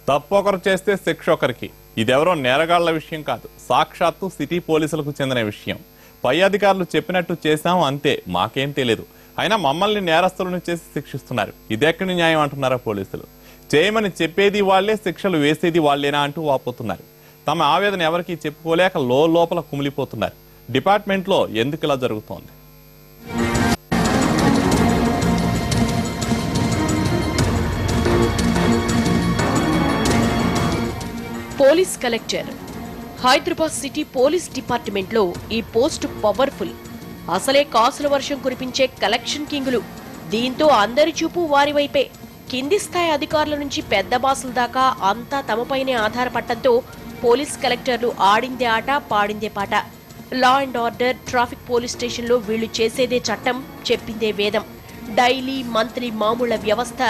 తప్పొకరు చేస్తే శిక్ష ఒకరికి. ఇదెవరో నేరగాళ్ల విషయం కాదు, సాక్షాత్తు సిటీ పోలీసులకు చెందిన విషయం. పై అధికారులు చెప్పినట్టు చేశాం అంతే, మాకేం తెలియదు, అయినా మమ్మల్ని నేరస్తులను చేసి శిక్షిస్తున్నారు. ఇదెక్కడి న్యాయం అంటున్నారా పోలీసులు. చేయమని చెప్పేది వాళ్లే, శిక్షలు వేసేది వాళ్లేనా అంటూ వాపోతున్నారు. తమ ఆవేదన ఎవరికి చెప్పుకోలేక లోపల కుమిలిపోతున్నారు. డిపార్ట్మెంట్లో ఎందుకు ఇలా జరుగుతోంది? Police collector Hyderabad city police department లో ఈ పోస్ట్ పవర్ఫుల్. అసలే కాసుల వర్షం కురిపించే కలెక్షన్ కింగులు. దీంతో అందరి చూపు వారి వైపే. కింది స్థాయి అధికారుల నుంచి పెద్ద బాసుల దాకా అంతా తమపైనే ఆధారపడటంతో పోలీస్ కలెక్టర్లు ఆడిందే ఆట, పాడిందే పాట. Law and order, traffic police station లో వీళ్లు చేసేదే చట్టం, చెప్పిందే వేదం. డైలీ, మంత్లీ మామూళ్ల వ్యవస్థ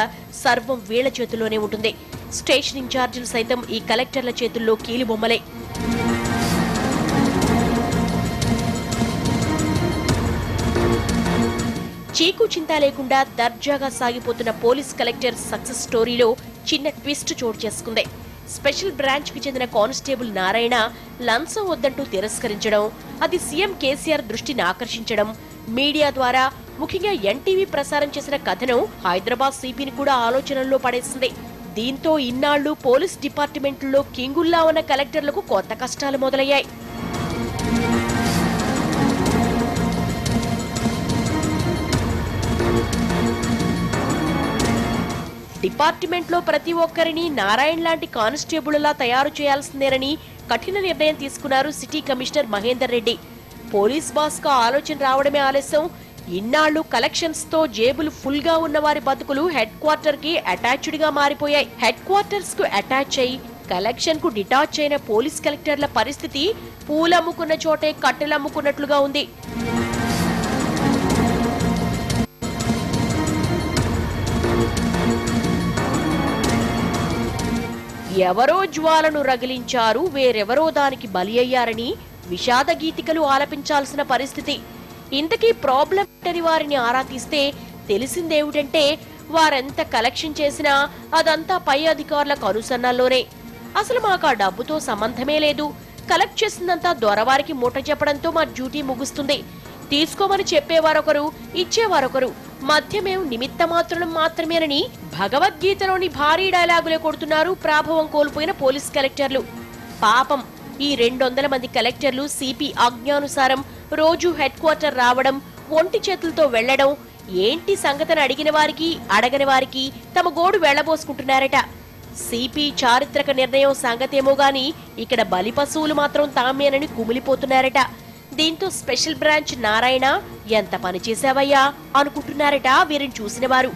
సర్వం వీళ్ల చేతుల్లోనే ఉంటుంది. స్టేషన్ ఇన్ఛార్జీలు సైతం ఈ కలెక్టర్ల చేతుల్లో కీలుబొమ్మలే. చీకు చింత లేకుండా దర్జాగా సాగిపోతున్న పోలీస్ కలెక్టర్ సక్సెస్ స్టోరీలో చిన్న ట్విస్ట్ చోటు చేసుకుంది. స్పెషల్ బ్రాంచ్ కి చెందిన కానిస్టేబుల్ నారాయణ లంచం వద్దంటూ తిరస్కరించడం, అది సీఎం కేసీఆర్ దృష్టిని ఆకర్షించడం, మీడియా ద్వారా ముఖ్యంగా ఎన్టీవీ ప్రసారం చేసిన కథనం హైదరాబాద్ సిపిని కూడా ఆలోచనల్లో పడేసింది. దీంతో ఇన్నాళ్లు పోలీస్ డిపార్ట్మెంట్లో కింగుల్లా ఉన్న కలెక్టర్లకు కొత్త కష్టాలు మొదలయ్యాయి. డిపార్ట్మెంట్లో ప్రతి ఒక్కరిని నారాయణ లాంటి కానిస్టేబుల్లా తయారు చేయాల్సిందేనని కఠిన నిర్ణయం తీసుకున్నారు city commissioner Mahender Reddy. Police boss గా ఆలోచన రావడమే ఆలస్యం. ఇన్నాళ్లు కలెక్షన్స్ తో జేబులు ఫుల్ గా ఉన్న వారి బతుకులు హెడ్ క్వార్టర్ కి అటాచ్డ్ గా మారిపోయాయి. హెడ్ క్వార్టర్స్ కు అటాచ్ అయి కలెక్షన్ కు డిటాచ్ అయిన పోలీస్ కలెక్టర్ల పరిస్థితి పూలమ్ముకున్న చోటే కట్టెలమ్ముకున్నట్లుగా ఉంది. ఎవరో జ్వాలను రగిలించారు, వేరెవరో దానికి బలి అయ్యారని విషాద గీతికలు ఆలపించాల్సిన పరిస్థితి. ఇంతకీ ప్రాబ్లం ఏంటని వారిని ఆరా తీస్తే తెలిసిందేమిటంటే వారెంత కలెక్షన్ చేసినా అదంతా పై అధికారుల కనుసన్నల్లోనే. అసలు మాకు ఆ డబ్బుతో సంబంధమే లేదు, కలెక్ట్ చేసిందంతా దొరవారికి మూట చెప్పడంతో మా డ్యూటీ ముగుస్తుంది. తీసుకోమని చెప్పేవారొకరు, ఇచ్చేవారొకరు, మధ్యమేం నిమిత్త మాత్రమేనని భగవద్గీతలోని భారీ డైలాగులే కొడుతున్నారు ప్రాభవం కోల్పోయిన పోలీస్ కలెక్టర్లు. పాపం ఈ 200 మంది కలెక్టర్లు సిపి ఆజ్ఞానుసారం రోజు హెడ్ క్వార్టర్ రావడం, ఒంటి చేతులతో వెళ్లడం, ఏంటి సంగతిని అడిగిన వారికి, అడగని వారికి తమ గోడు వెళ్లబోసుకుంటున్నారట. సిపి చారిత్రక నిర్ణయం సంగతేమో గాని ఇక్కడ బలి పశువులు మాత్రం తామేనని కుమిలిపోతున్నారట. దీంతో స్పెషల్ బ్రాంచ్ నారాయణ ఎంత పని చేశావయ్యా అనుకుంటున్నారట వీరిని చూసిన వారు.